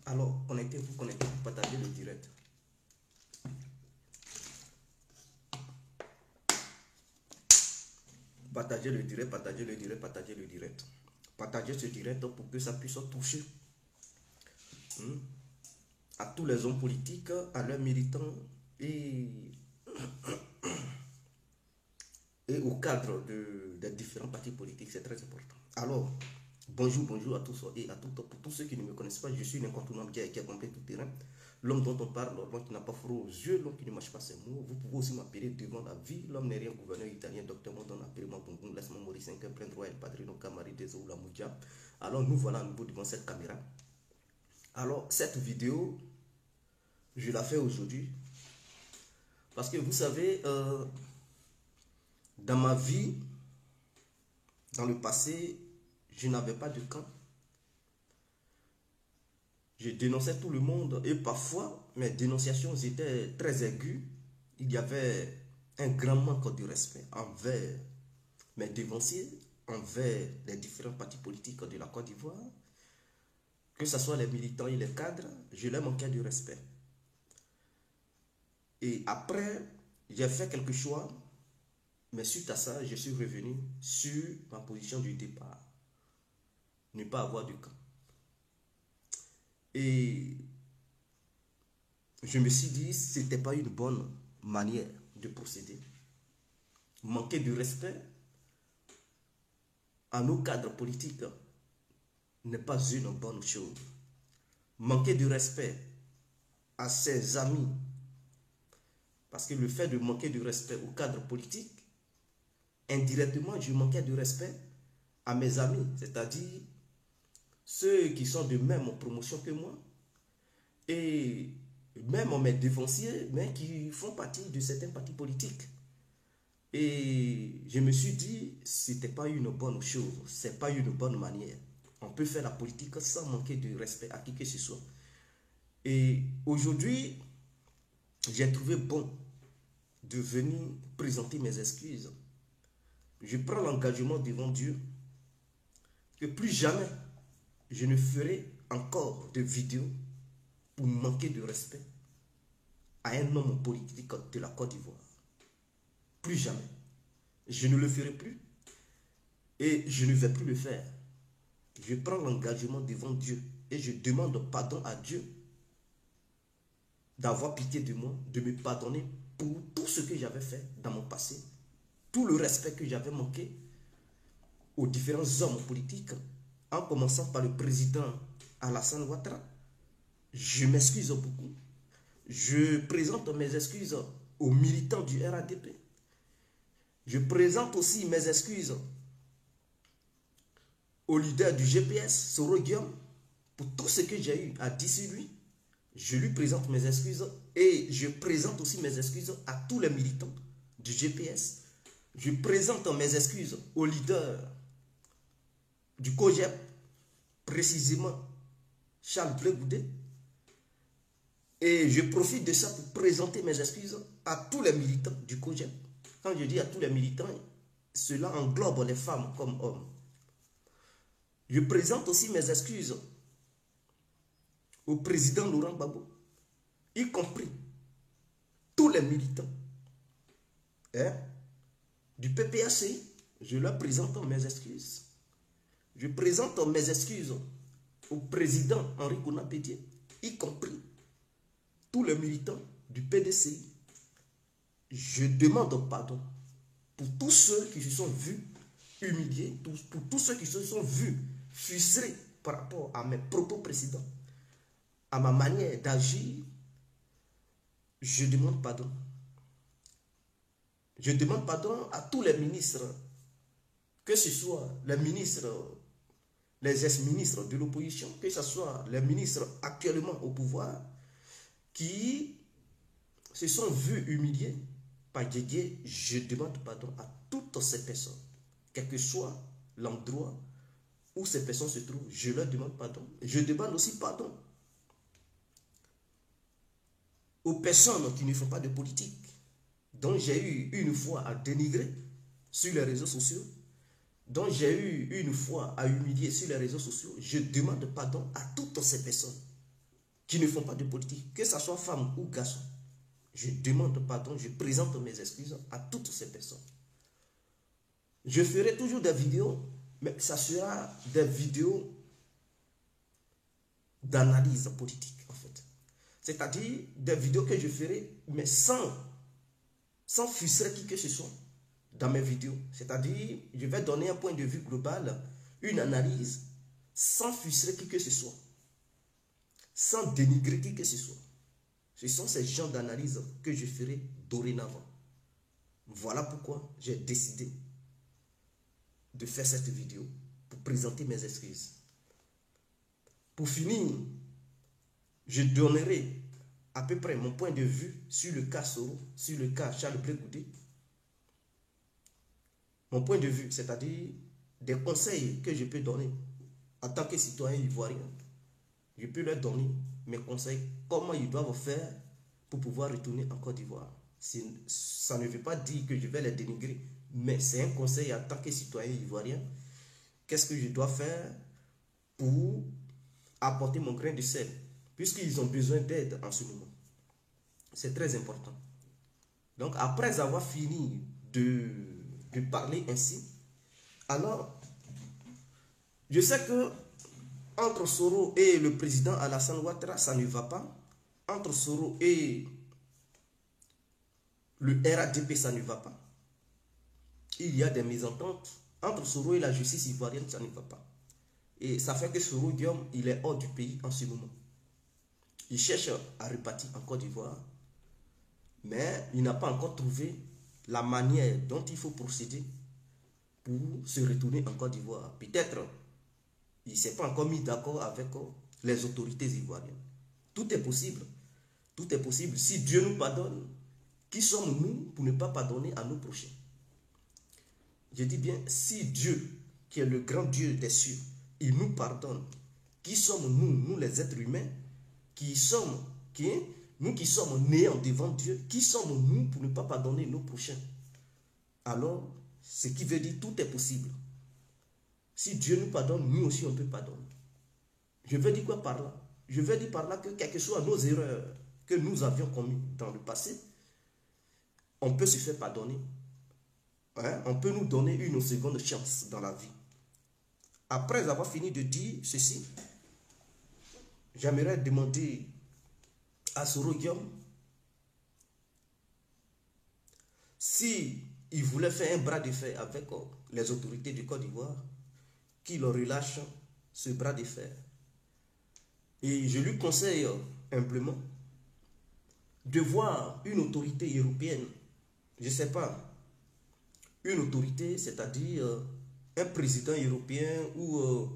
Alors, connectez-vous, partagez le direct. Partagez le direct, partagez le direct, partagez le direct. Partagez ce direct pour que ça puisse toucher à tous les hommes politiques, à leurs militants et au cadre des différents partis politiques. C'est très important. Alors, bonjour à tous et à toutes. Pour tous ceux qui ne me connaissent pas, je suis l'incontournable qui a compris tout terrain. L'homme dont on parle, l'homme qui n'a pas froid aux yeux, l'homme qui ne mâche pas ses mots. Vous pouvez aussi m'appeler devant la vie. L'homme n'est rien, gouverneur italien, docteur Mondon, appelez-moi Bongon, laisse-moi mourir 5 heures, plein droit, El Padrino, Camari, Dezo, la Moudia. Alors nous voilà à nouveau devant cette caméra. Alors cette vidéo, je la fais aujourd'hui. Parce que vous savez, dans ma vie, dans le passé, je n'avais pas de camp. Je dénonçais tout le monde et parfois mes dénonciations étaient très aiguës. Il y avait un grand manque de respect envers mes dévanciers, envers les différents partis politiques de la Côte d'Ivoire. Que ce soit les militants et les cadres, je leur manquais de respect. Et après, j'ai fait quelques choix, mais suite à ça, je suis revenu sur ma position du départ. Ne pas avoir de camp. Et je me suis dit, ce n'était pas une bonne manière de procéder. Manquer de respect à nos cadres politiques n'est pas une bonne chose. Manquer de respect à ses amis, parce que le fait de manquer de respect aux cadres politiques, indirectement, je manquais de respect à mes amis, c'est-à-dire ceux qui sont de même promotion que moi, et même mes dévanciers, mais qui font partie de certains partis politiques. Et je me suis dit, ce n'était pas une bonne chose, ce n'est pas une bonne manière. On peut faire la politique sans manquer de respect à qui que ce soit. Et aujourd'hui, j'ai trouvé bon de venir présenter mes excuses. Je prends l'engagement devant Dieu que plus jamais je ne ferai encore de vidéos pour manquer de respect à un homme politique de la Côte d'Ivoire. Plus jamais. Je ne le ferai plus et je ne vais plus le faire. Je prends l'engagement devant Dieu et je demande pardon à Dieu d'avoir pitié de moi, de me pardonner pour tout ce que j'avais fait dans mon passé, tout le respect que j'avais manqué aux différents hommes politiques, en commençant par le président Alassane Ouattara. Je m'excuse beaucoup. Je présente mes excuses aux militants du RADP. Je présente aussi mes excuses au leader du GPS, Soro Guillaume, pour tout ce que j'ai eu à dire sur lui. Je lui présente mes excuses et je présente aussi mes excuses à tous les militants du GPS. Je présente mes excuses au leader du COGEP, précisément Charles Blé Goudé. Et je profite de ça pour présenter mes excuses à tous les militants du COGEP. Quand je dis à tous les militants, cela englobe les femmes comme hommes. Je présente aussi mes excuses au président Laurent Gbagbo, y compris tous les militants du PPACI. Je leur présente mes excuses. Je présente mes excuses au président Henri Konan Bédié, y compris tous les militants du PDCI. Je demande pardon pour tous ceux qui se sont vus humiliés, pour tous ceux qui se sont vus frustrés par rapport à mes propos précédents, à ma manière d'agir. Je demande pardon. Je demande pardon à tous les ministres, que ce soit les ministres, les ex-ministres de l'opposition, que ce soit les ministres actuellement au pouvoir, qui se sont vus humiliés par Didier. Je demande pardon à toutes ces personnes, quel que soit l'endroit où ces personnes se trouvent. Je leur demande pardon. Je demande aussi pardon aux personnes qui ne font pas de politique, dont j'ai eu une fois à dénigrer sur les réseaux sociaux, dont j'ai eu une fois à humilier sur les réseaux sociaux. Je demande pardon à toutes ces personnes. qui ne font pas de politique, que ce soit femme ou garçon, je demande pardon, je présente mes excuses à toutes ces personnes. Je ferai toujours des vidéos, mais ça sera des vidéos d'analyse politique, en fait. C'est-à-dire des vidéos que je ferai, mais sans frustrer qui que ce soit dans mes vidéos. C'est-à-dire, je vais donner un point de vue global, une analyse, sans frustrer qui que ce soit, sans dénigrer qui que ce soit. Ce sont ces genres d'analyse que je ferai dorénavant. Voilà pourquoi j'ai décidé de faire cette vidéo pour présenter mes excuses. Pour finir, je donnerai à peu près mon point de vue sur le cas Soro, sur le cas Charles Blé Goudé. Mon point de vue, c'est-à-dire des conseils que je peux donner en tant que citoyen ivoirien. Je peux leur donner mes conseils, comment ils doivent faire pour pouvoir retourner en Côte d'Ivoire. Ça ne veut pas dire que je vais les dénigrer, mais c'est un conseil en tant que citoyen ivoirien. Qu'est-ce que je dois faire pour apporter mon grain de sel, puisqu'ils ont besoin d'aide en ce moment. C'est très important. Donc, après avoir fini de parler ainsi, alors, je sais que entre Soro et le président Alassane Ouattara, ça ne va pas. Entre Soro et le RADP, ça ne va pas. Il y a des mésententes. Entre Soro et la justice ivoirienne, ça ne va pas. Et ça fait que Soro Guillaume, il est hors du pays en ce moment. Il cherche à repartir en Côte d'Ivoire, mais il n'a pas encore trouvé la manière dont il faut procéder pour se retourner en Côte d'Ivoire. Peut-être il ne s'est pas encore mis d'accord avec les autorités ivoiriennes. Tout est possible. Tout est possible. Si Dieu nous pardonne, qui sommes-nous pour ne pas pardonner à nos prochains? Je dis bien, si Dieu, qui est le grand Dieu des cieux, il nous pardonne, qui sommes-nous, nous les êtres humains, nous qui sommes nés devant Dieu, qui sommes-nous pour ne pas pardonner nos prochains? Alors, ce qui veut dire tout est possible. Si Dieu nous pardonne, nous aussi on peut pardonner. Je veux dire quoi par là? Je veux dire par là que quelles que soient nos erreurs que nous avions commises dans le passé, on peut se faire pardonner. On peut nous donner une seconde chance dans la vie. Après avoir fini de dire ceci, j'aimerais demander à Soro Guillaume si il voulait faire un bras de fer avec les autorités du Côte d'Ivoire, qu'il relâche ce bras de fer. Et je lui conseille humblement de voir une autorité européenne, je ne sais pas, une autorité, c'est-à-dire un président européen ou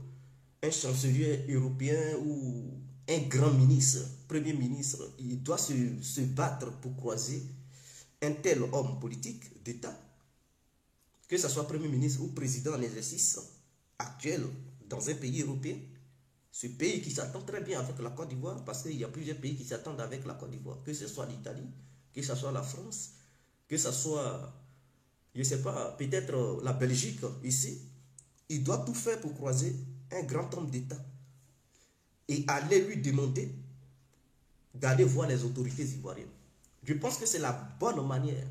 un chancelier européen ou un grand ministre, premier ministre, il doit se battre pour croiser un tel homme politique d'État, que ce soit premier ministre ou président en exercice actuel dans un pays européen. Ce pays qui s'attend très bien avec la Côte d'Ivoire, parce qu'il y a plusieurs pays qui s'attendent avec la Côte d'Ivoire, que ce soit l'Italie, que ce soit la France, que ce soit, je ne sais pas, peut-être la Belgique ici. Il doit tout faire pour croiser un grand homme d'État et aller lui demander d'aller voir les autorités ivoiriennes. Je pense que c'est la bonne manière.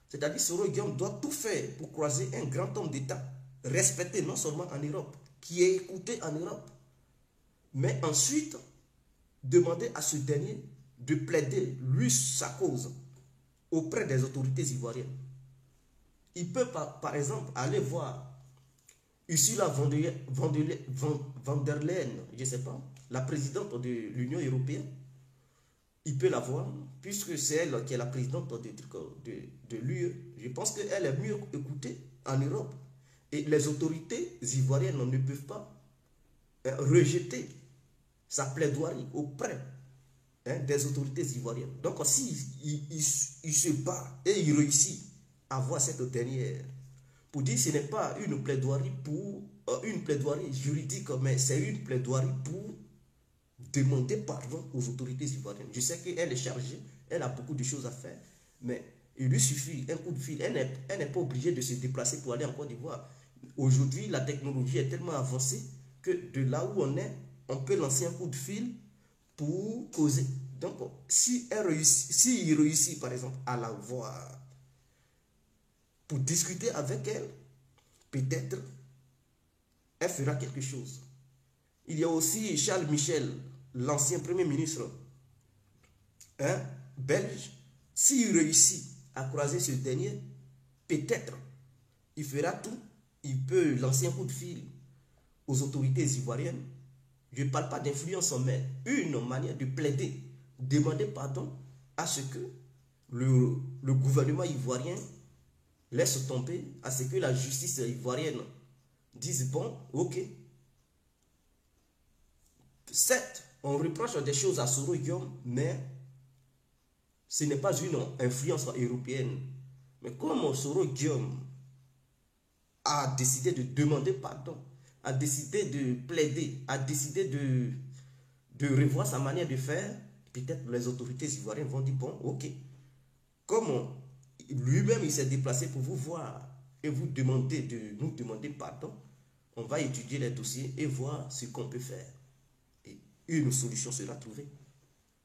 C'est-à-dire que Soro Guillaume doit tout faire pour croiser un grand homme d'État, respecté non seulement en Europe, qui est écouté en Europe, mais ensuite demander à ce dernier de plaider, lui, sa cause auprès des autorités ivoiriennes. Il peut, par exemple, aller voir Ursula von der Leyen, je ne sais pas, la présidente de l'Union européenne. Il peut la voir, puisque c'est elle qui est la présidente de l'UE. Je pense qu'elle est mieux écoutée en Europe. Et les autorités ivoiriennes ne peuvent pas rejeter sa plaidoirie auprès des autorités ivoiriennes. Donc, si il se bat et il réussit à voir cette dernière, pour dire que ce n'est pas une plaidoirie juridique, mais c'est une plaidoirie pour demander pardon aux autorités ivoiriennes. Je sais qu'elle est chargée, elle a beaucoup de choses à faire, mais il lui suffit un coup de fil. Elle n'est pas obligée de se déplacer pour aller en Côte d'Ivoire. Aujourd'hui, la technologie est tellement avancée que de là où on est, on peut lancer un coup de fil pour causer. Donc, si s'il réussit, par exemple, à la voir, pour discuter avec elle, peut-être, elle fera quelque chose. Il y a aussi Charles Michel, l'ancien Premier ministre belge. S'il réussit à croiser ce dernier, peut-être, il fera tout. Il peut lancer un coup de fil aux autorités ivoiriennes. Je ne parle pas d'influence, mais une manière de plaider, demander pardon à ce que le gouvernement ivoirien laisse tomber, à ce que la justice ivoirienne dise bon, ok. Certes, on reproche des choses à Soro Guillaume, mais ce n'est pas une influence européenne. Mais comme Soro Guillaume a décidé de demander pardon, a décidé de plaider, a décidé de revoir sa manière de faire, peut-être les autorités ivoiriennes vont dire, bon, ok, comme lui-même il s'est déplacé pour vous voir et vous demander de nous demander pardon, on va étudier les dossiers et voir ce qu'on peut faire. Et une solution sera trouvée.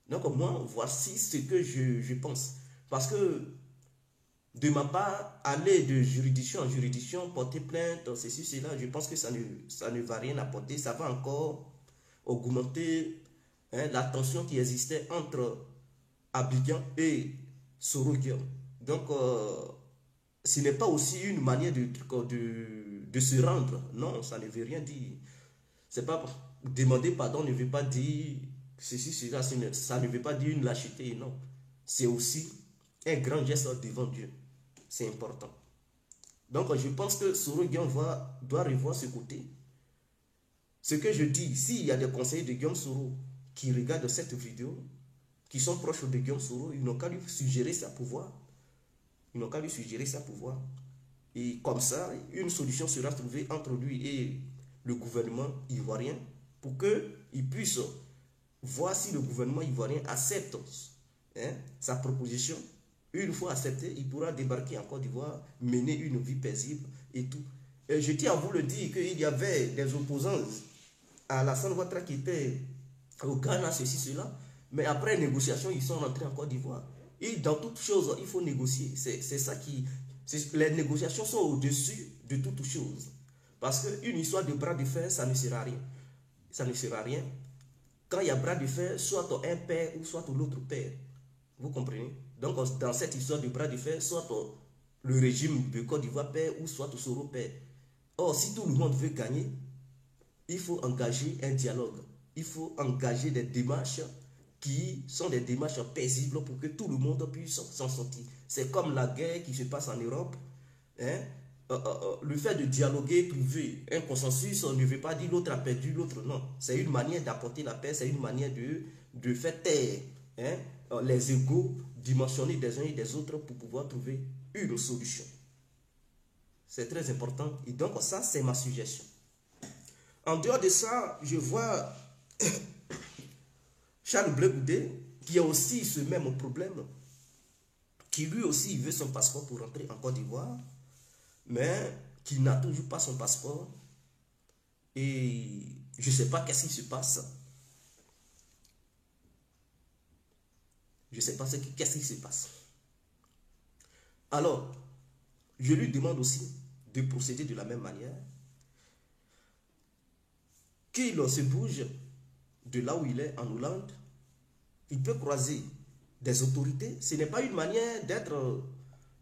Donc moi, voici ce que je pense. Parce que de ma part, aller de juridiction en juridiction, porter plainte, ceci, cela, je pense que ça ne va rien apporter. Ça va encore augmenter la tension qui existait entre Abidjan et Soro Guillaume. Donc, ce n'est pas aussi une manière de se rendre. Non, ça ne veut rien dire. C'est pas demander pardon ne veut pas dire ceci, cela, ça ne veut pas dire une lâcheté, non. C'est aussi un grand geste devant Dieu. C'est important. Donc, je pense que Soro Guillaume doit revoir ce côté. Ce que je dis, s'il y a des conseillers de Guillaume Soro qui regardent cette vidéo, qui sont proches de Guillaume Soro, ils n'ont qu'à lui suggérer sa pouvoir. Ils n'ont qu'à lui suggérer sa pouvoir. Et comme ça, une solution sera trouvée entre lui et le gouvernement ivoirien pour qu'il puisse voir si le gouvernement ivoirien accepte sa proposition. Une fois accepté, il pourra débarquer en Côte d'Ivoire, mener une vie paisible et tout. Et je tiens à vous le dire qu'il y avait des opposants à Alassane Ouattara qui étaient au Ghana, ceci, cela. Mais après négociation, ils sont rentrés en Côte d'Ivoire. Et dans toute chose, il faut négocier. C'est ça qui... Les négociations sont au-dessus de toute chose. Parce qu'une histoire de bras de fer, ça ne sert à rien. Ça ne sert à rien. Quand il y a bras de fer, soit un père ou soit l'autre père. Vous comprenez? Donc, dans cette histoire de bras de fer, soit le régime de Côte d'Ivoire perd ou soit Soro perd. Or, si tout le monde veut gagner, il faut engager un dialogue. Il faut engager des démarches qui sont des démarches paisibles pour que tout le monde puisse s'en sortir. C'est comme la guerre qui se passe en Europe. Le fait de dialoguer, trouver un consensus, on ne veut pas dire l'autre a perdu, l'autre non. C'est une manière d'apporter la paix, c'est une manière de faire taire les égos dimensionnés des uns et des autres pour pouvoir trouver une solution. C'est très important. Et donc ça, c'est ma suggestion. En dehors de ça, je vois Charles Blé Goudé qui a aussi ce même problème, qui lui aussi veut son passeport pour rentrer en Côte d'Ivoire, mais qui n'a toujours pas son passeport. Et je ne sais pas qu'est-ce qui se passe. Je ne sais pas qu'est-ce qui se passe. Alors, je lui demande aussi de procéder de la même manière. Qu'il se bouge de là où il est, en Hollande. Il peut croiser des autorités. Ce n'est pas une manière d'être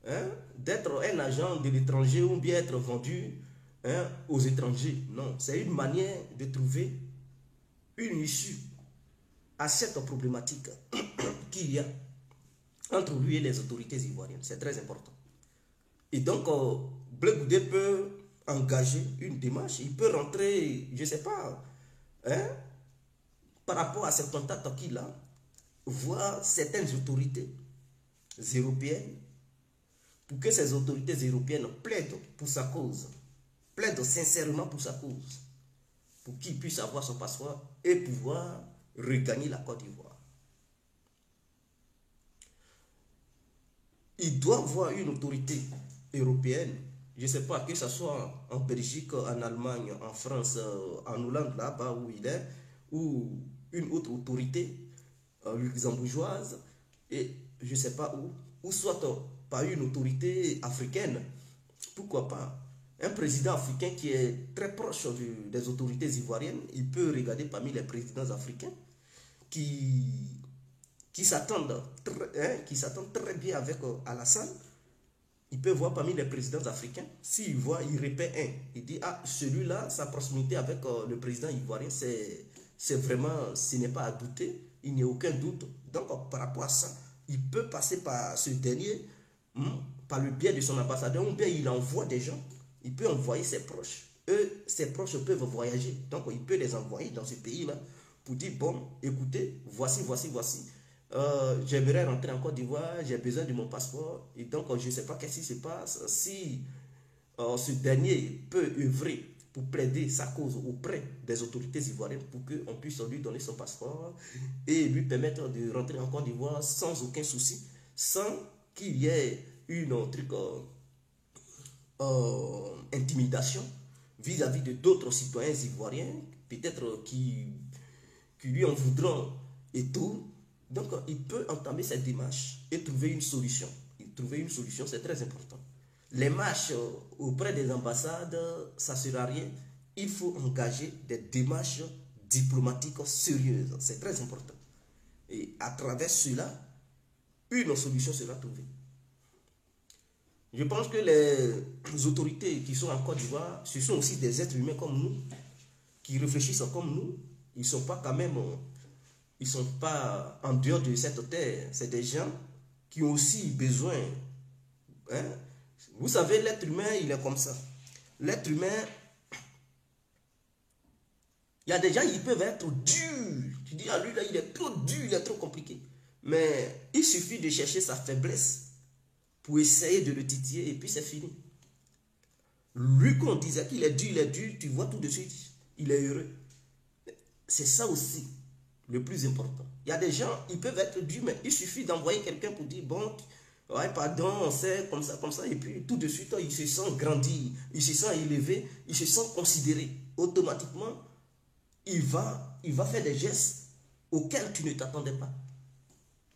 un agent de l'étranger ou bien être vendu aux étrangers. Non, c'est une manière de trouver une issue à cette problématique qu'il y a entre lui et les autorités ivoiriennes. C'est très important. Et donc, Blé Goudé peut engager une démarche. Il peut rentrer, je ne sais pas, par rapport à ces contacts qu'il a, voir certaines autorités européennes pour que ces autorités européennes plaident pour sa cause, plaident sincèrement pour sa cause, pour qu'il puisse avoir son passeport et pouvoir regagner la Côte d'Ivoire. Il doit voir une autorité européenne, je ne sais pas, que ce soit en Belgique, en Allemagne, en France, en Hollande, là-bas où il est, ou une autre autorité luxembourgeoise, et je ne sais pas où, ou soit par une autorité africaine, pourquoi pas. Un président africain qui est très proche des autorités ivoiriennes, il peut regarder parmi les présidents africains qui s'attendent très bien avec Alassane. Il peut voir parmi les présidents africains, s'il voit, il répète un. Il dit, ah, celui-là, sa proximité avec le président ivoirien, c'est vraiment, ce n'est pas à douter, il n'y a aucun doute. Donc, par rapport à ça, il peut passer par ce dernier, par le biais de son ambassadeur, ou bien il envoie des gens, il peut envoyer ses proches. Eux, ses proches peuvent voyager. Donc, il peut les envoyer dans ce pays-là pour dire, bon, écoutez, voici. J'aimerais rentrer en Côte d'Ivoire, j'ai besoin de mon passeport. Et donc, je ne sais pas qu'est-ce qui se passe. Si ce dernier peut œuvrer pour plaider sa cause auprès des autorités ivoiriennes pour qu'on puisse lui donner son passeport et lui permettre de rentrer en Côte d'Ivoire sans aucun souci, sans qu'il y ait une intimidation vis-à-vis de d'autres citoyens ivoiriens, peut-être qui lui en voudront et tout. Donc, il peut entamer cette démarche et trouver une solution. Trouver une solution, c'est très important. Les marches auprès des ambassades, ça ne sert à rien. Il faut engager des démarches diplomatiques sérieuses. C'est très important. Et à travers cela, une solution sera trouvée. Je pense que les autorités qui sont en Côte d'Ivoire, ce sont aussi des êtres humains comme nous, qui réfléchissent comme nous. Ils ne sont pas quand même, ils ne sont pas en dehors de cette terre. C'est des gens qui ont aussi besoin. Hein? Vous savez, l'être humain, il est comme ça. L'être humain, il y a des gens, ils peuvent être durs. Tu dis, ah lui, là, il est trop dur, il est trop compliqué. Mais il suffit de chercher sa faiblesse pour essayer de le titiller et puis c'est fini. Lui, qu'on disait qu'il est dur, tu vois tout de suite, il est heureux. C'est ça aussi le plus important. Il y a des gens, ils peuvent être durs, mais il suffit d'envoyer quelqu'un pour dire, bon, ouais, pardon, on sait, comme ça, et puis tout de suite, il se sent grandi, il se sent élevé, il se sent considéré. Automatiquement, il va faire des gestes auxquels tu ne t'attendais pas.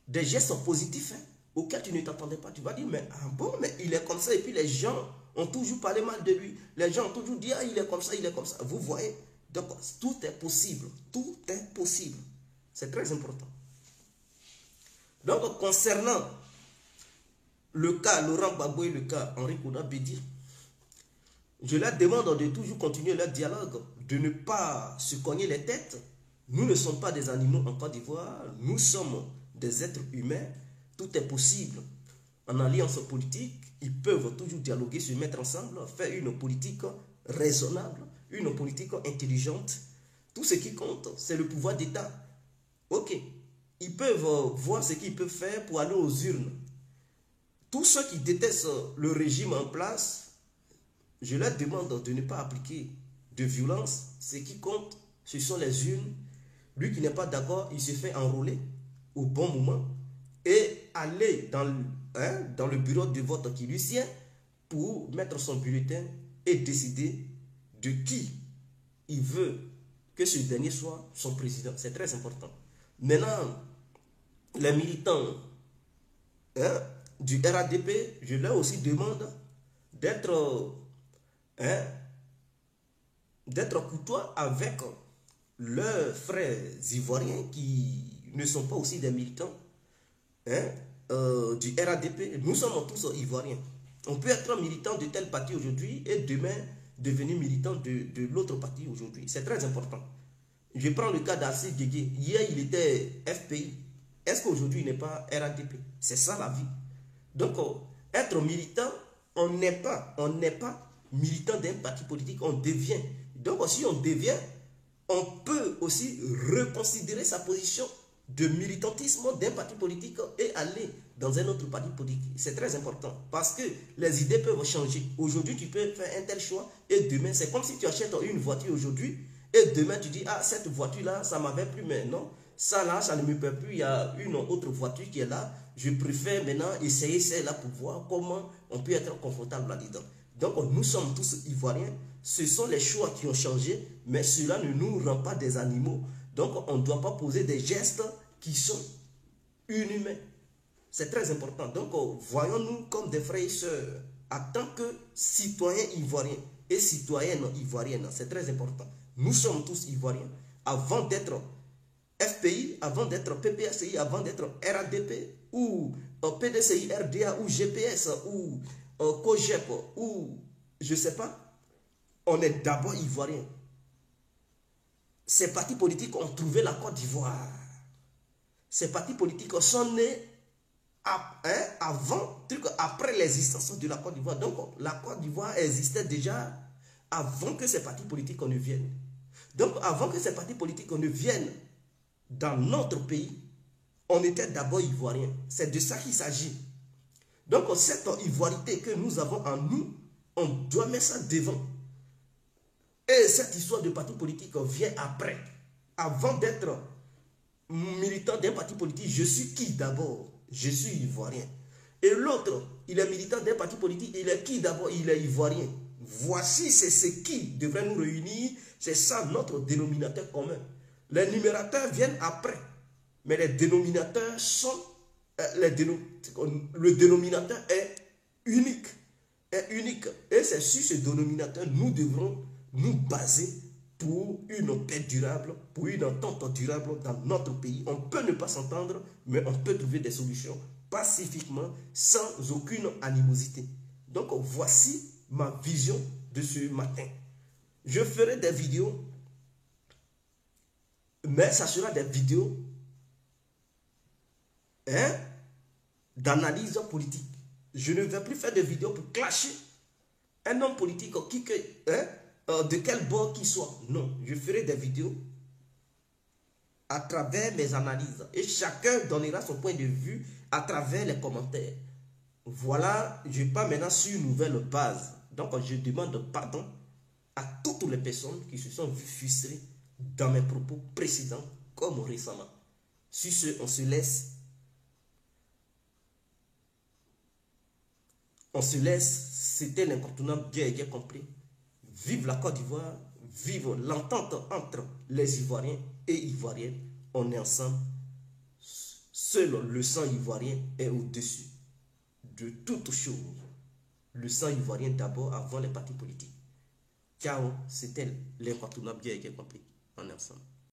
Des gestes positifs, hein, auxquels tu ne t'attendais pas. Tu vas dire, mais ah bon, mais il est comme ça, et puis les gens ont toujours parlé mal de lui. Les gens ont toujours dit, ah, il est comme ça, il est comme ça. Vous voyez? Donc, tout est possible. Tout est possible. C'est très important. Donc, concernant le cas Laurent Gbagbo et le cas Henri Konan Bédié, je leur demande de toujours continuer leur dialogue, de ne pas se cogner les têtes. Nous ne sommes pas des animaux en Côte d'Ivoire, nous sommes des êtres humains. Tout est possible. En alliance politique, ils peuvent toujours dialoguer, se mettre ensemble, faire une politique raisonnable, une politique intelligente. Tout ce qui compte, c'est le pouvoir d'État. Ok, ils peuvent voir ce qu'ils peuvent faire pour aller aux urnes. Tous ceux qui détestent le régime en place, je leur demande de ne pas appliquer de violence. Ce qui compte, ce sont les urnes. Lui qui n'est pas d'accord, il se fait enrôler au bon moment et aller dans le bureau de vote qui lui sied pour mettre son bulletin et décider de qui il veut que ce dernier soit son président. C'est très important. Maintenant, les militants du RADP, je leur aussi demande d'être courtois avec leurs frères ivoiriens qui ne sont pas aussi des militants du RADP. Nous sommes tous ivoiriens. On peut être militant de tel parti aujourd'hui et demain devenir militant de l'autre parti aujourd'hui. C'est très important. Je prends le cas d'Assis Guégué. Hier, il était FPI. Est-ce qu'aujourd'hui, il n'est pas RADP? C'est ça la vie. Donc, être militant, on n'est pas militant d'un parti politique, on devient. Donc, si on devient, on peut aussi reconsidérer sa position de militantisme d'un parti politique et aller dans un autre parti politique. C'est très important parce que les idées peuvent changer. Aujourd'hui, tu peux faire un tel choix et demain, c'est comme si tu achètes une voiture aujourd'hui et demain, tu dis, ah, cette voiture-là, ça m'avait plu, mais non, ça là, ça ne me plaît plus, il y a une autre voiture qui est là. Je préfère maintenant essayer celle-là pour voir comment on peut être confortable là-dedans. Donc, nous sommes tous ivoiriens. Ce sont les choix qui ont changé, mais cela ne nous rend pas des animaux. Donc, on ne doit pas poser des gestes qui sont inhumains. C'est très important. Donc, voyons-nous comme des frères et sœurs en tant que citoyens ivoiriens et citoyennes ivoiriennes. C'est très important. Nous sommes tous ivoiriens. Avant d'être FPI, avant d'être PPSI, avant d'être RADP ou PDCI, RDA ou GPS ou COGEP ou je ne sais pas, on est d'abord ivoirien. Ces partis politiques ont trouvé la Côte d'Ivoire. Ces partis politiques sont nés après l'existence de la Côte d'Ivoire. Donc la Côte d'Ivoire existait déjà avant que ces partis politiques ne viennent. Donc avant que ces partis politiques ne viennent dans notre pays, on était d'abord ivoirien. C'est de ça qu'il s'agit. Donc cette ivoirité que nous avons en nous, on doit mettre ça devant. Et cette histoire de parti politique vient après. Avant d'être militant d'un parti politique, je suis qui d'abord? Je suis ivoirien. Et l'autre, il est militant d'un parti politique, il est qui d'abord? Il est ivoirien. Voici, c'est ce qui devrait nous réunir. C'est ça notre dénominateur commun. Les numérateurs viennent après. Mais les dénominateurs sont... le dénominateur est unique. Et c'est sur ce dénominateur nous devrons nous baser pour une paix durable, pour une entente durable dans notre pays. On peut ne pas s'entendre, mais on peut trouver des solutions pacifiquement, sans aucune animosité. Donc voici ma vision de ce matin. Je ferai des vidéos, mais ça sera des vidéos d'analyse politique. Je ne vais plus faire de vidéos pour clasher un homme politique de quel bord qu'il soit. Non, je ferai des vidéos à travers mes analyses. Et chacun donnera son point de vue à travers les commentaires. Voilà, je pars maintenant sur une nouvelle base. Donc, je demande pardon à toutes les personnes qui se sont vues frustrées dans mes propos précédents, comme récemment. Sur ce, on se laisse. C'était l'incontournable bien et bien compris. Vive la Côte d'Ivoire, vive l'entente entre les Ivoiriens et Ivoiriennes. On est ensemble. Seul le sang ivoirien est au-dessus de toute chose. Le sang ivoirien d'abord avant les partis politiques. Ciao, c'était l'incontournable bien et bien compris. On est ensemble.